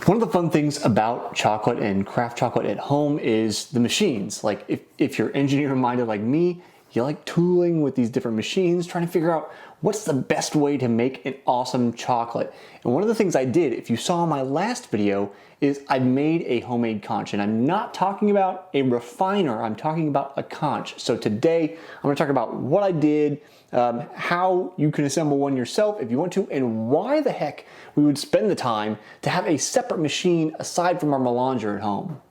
One of the fun things about chocolate and craft chocolate at home is the machines. Like if you're engineer minded like me, you like tooling with these different machines, trying to figure out what's the best way to make an awesome chocolate. And one of the things I did, if you saw my last video, is I made a homemade conche. And I'm not talking about a refiner, I'm talking about a conche. So today, I'm gonna talk about what I did, how you can assemble one yourself if you want to, and why the heck we would spend the time to have a separate machine aside from our melanger at home.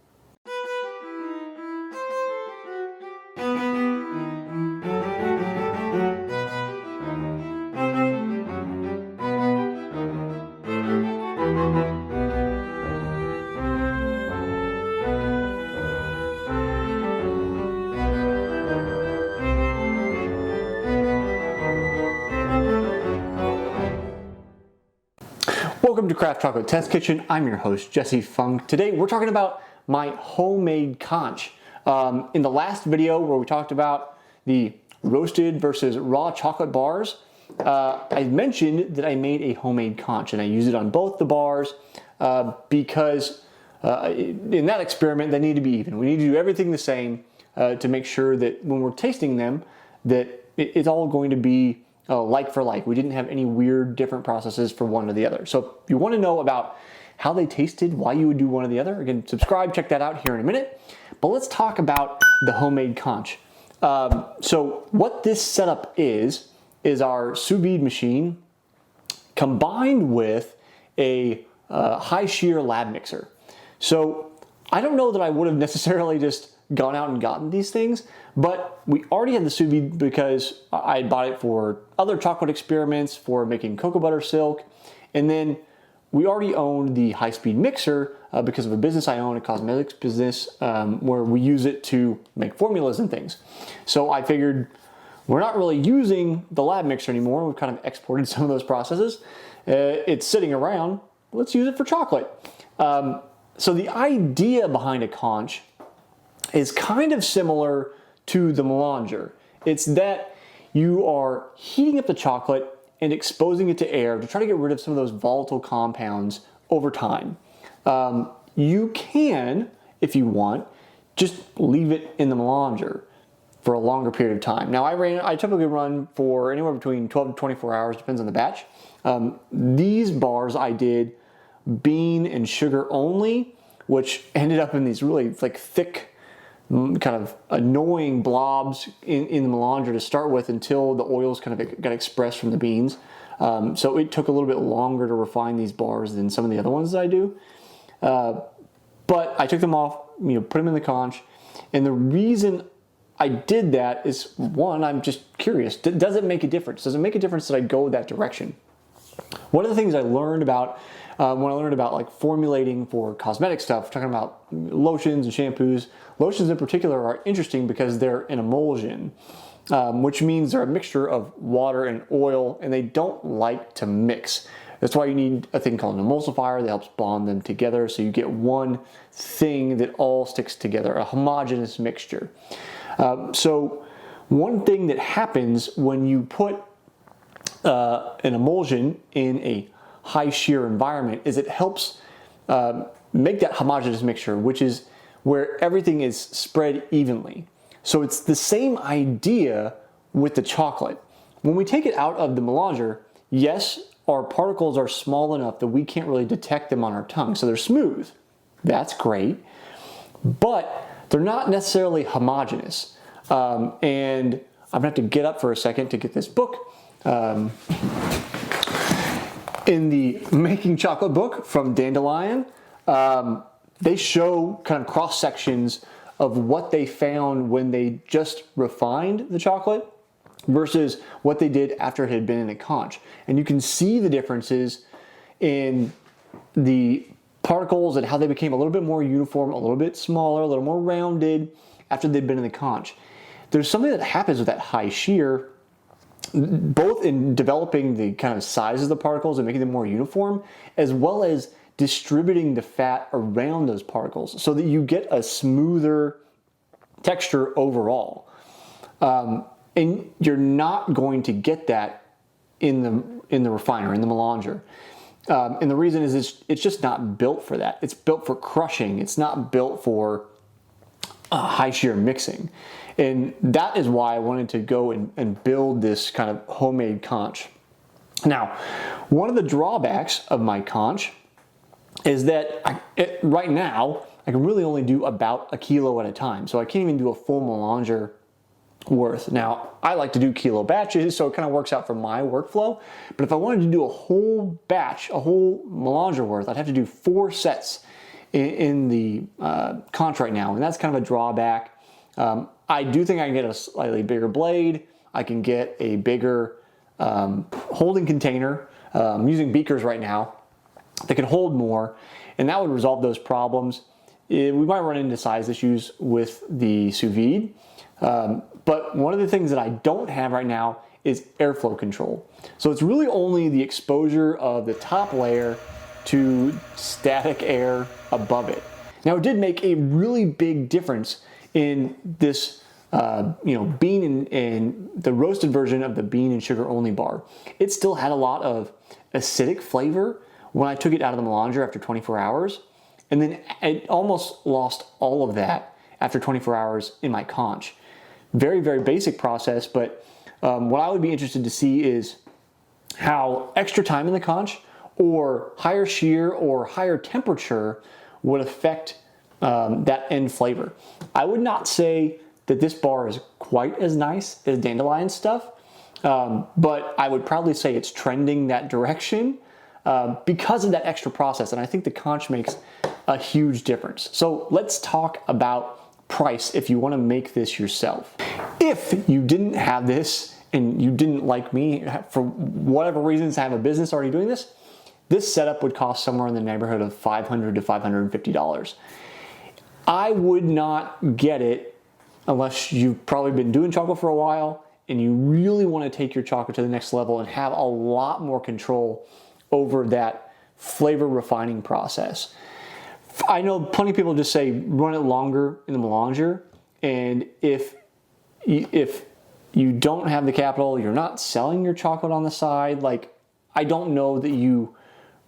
Welcome to Craft Chocolate Test Kitchen. I'm your host, Jesse Funk. Today we're talking about my homemade conche. In the last video where we talked about the roasted versus raw chocolate bars, I mentioned that I made a homemade conche and I used it on both the bars because in that experiment they need to be even. We need to do everything the same to make sure that when we're tasting them that it's all going to be like for like. We didn't have any weird different processes for one or the other. So if you want to know about how they tasted, why you would do one or the other, again, subscribe, check that out here in a minute. But let's talk about the homemade conche. So what this setup is our sous vide machine combined with a high shear lab mixer. So I don't know that I would have necessarily just gone out and gotten these things, but we already had the sous vide because I had bought it for other chocolate experiments, for making cocoa butter silk, and then we already owned the high-speed mixer because of a business I own, a cosmetics business, where we use it to make formulas and things. So I figured we're not really using the lab mixer anymore. We've kind of exported some of those processes. It's sitting around. Let's use it for chocolate. So the idea behind a conche is kind of similar to the melanger. It's that you are heating up the chocolate and exposing it to air to try to get rid of some of those volatile compounds over time. You can, if you want, just leave it in the melanger for a longer period of time. Now I typically run for anywhere between 12 to 24 hours, depends on the batch. These bars I did bean and sugar only, which ended up in these really like thick, kind of annoying blobs in the melanger to start with until the oils kind of got expressed from the beans. So it took a little bit longer to refine these bars than some of the other ones that I do. But I took them off, put them in the conche. And the reason I did that is, one, I'm just curious. Does it make a difference? Does it make a difference that I go that direction? One of the things I learned about when I learned about like formulating for cosmetic stuff, talking about lotions and shampoos, lotions in particular are interesting because they're an emulsion, which means they're a mixture of water and oil, and they don't like to mix. That's why you need a thing called an emulsifier that helps bond them together so you get one thing that all sticks together, a homogeneous mixture. So one thing that happens when you put an emulsion in a high shear environment is it helps make that homogeneous mixture, which is where everything is spread evenly. So it's the same idea with the chocolate. When we take it out of the melanger, yes, our particles are small enough that we can't really detect them on our tongue. So they're smooth. That's great. But they're not necessarily homogeneous. And I'm gonna have to get up for a second to get this book. In the Making Chocolate book from Dandelion, they show kind of cross sections of what they found when they just refined the chocolate versus what they did after it had been in a conche. And you can see the differences in the particles and how they became a little bit more uniform, a little bit smaller, a little more rounded after they'd been in the conche. There's something that happens with that high shear, both in developing the kind of size of the particles and making them more uniform, as well as distributing the fat around those particles so that you get a smoother texture overall. And you're not going to get that in the refiner, in the melanger. And the reason is it's just not built for that. It's built for crushing. It's not built for high shear mixing. And that is why I wanted to go and build this kind of homemade conch. Now, one of the drawbacks of my conch is that right now, I can really only do about a kilo at a time. So I can't even do a full melanger worth. Now, I like to do kilo batches, so it kind of works out for my workflow. But if I wanted to do a whole batch, a whole melanger worth, I'd have to do 4 sets in the conch right now. And that's kind of a drawback. I do think I can get a slightly bigger blade. I can get a bigger holding container. I'm using beakers right now that can hold more, and that would resolve those problems. We might run into size issues with the sous vide, but one of the things that I don't have right now is airflow control. So it's really only the exposure of the top layer to static air above it. Now, it did make a really big difference in this bean and the roasted version of the bean and sugar only bar. It still had a lot of acidic flavor when I took it out of the melanger after 24 hours. And then it almost lost all of that after 24 hours in my conch. Very, very basic process, but what I would be interested to see is how extra time in the conch or higher shear or higher temperature would affect that end flavor. I would not say that this bar is quite as nice as dandelion stuff, but I would probably say it's trending that direction because of that extra process, and I think the conch makes a huge difference. So let's talk about price if you want to make this yourself. If you didn't have this and you didn't like me for whatever reasons, have a business already doing this, this setup would cost somewhere in the neighborhood of $500 to $550. I would not get it unless you've probably been doing chocolate for a while and you really want to take your chocolate to the next level and have a lot more control over that flavor refining process. I know plenty of people just say run it longer in the melanger, and if you don't have the capital, you're not selling your chocolate on the side, like I don't know that you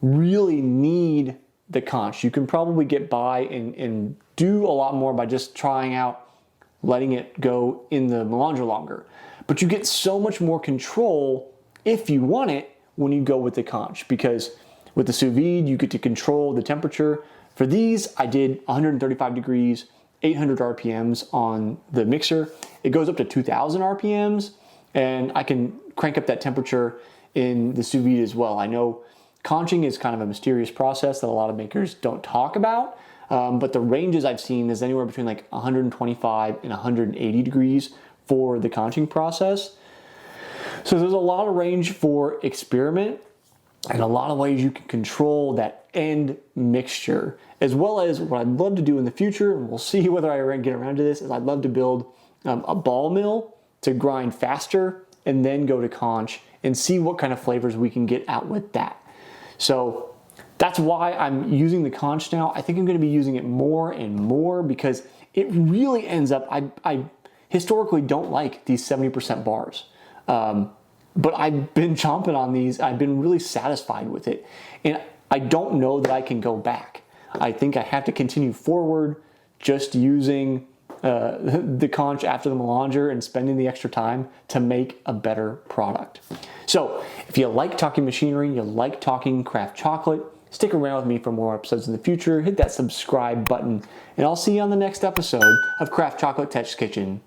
really need the conch. You can probably get by and do a lot more by just trying out letting it go in the melanger longer. But you get so much more control if you want it when you go with the conch, because with the sous vide, you get to control the temperature. For these, I did 135 degrees, 800 RPMs on the mixer. It goes up to 2000 RPMs, and I can crank up that temperature in the sous vide as well. I know conching is kind of a mysterious process that a lot of makers don't talk about, but the ranges I've seen is anywhere between like 125 and 180 degrees for the conching process. So there's a lot of range for experiment and a lot of ways you can control that end mixture, as well as what I'd love to do in the future, and we'll see whether I get around to this, is I'd love to build a ball mill to grind faster and then go to conch and see what kind of flavors we can get out with that. So that's why I'm using the conch now. I think I'm going to be using it more and more because it really ends up, I historically don't like these 70% bars. But I've been chomping on these. I've been really satisfied with it. And I don't know that I can go back. I think I have to continue forward just using the conch after the melanger and spending the extra time to make a better product. So if you like talking machinery, you like talking craft chocolate, stick around with me for more episodes in the future. Hit that subscribe button, and I'll see you on the next episode of Craft Chocolate Tech Kitchen.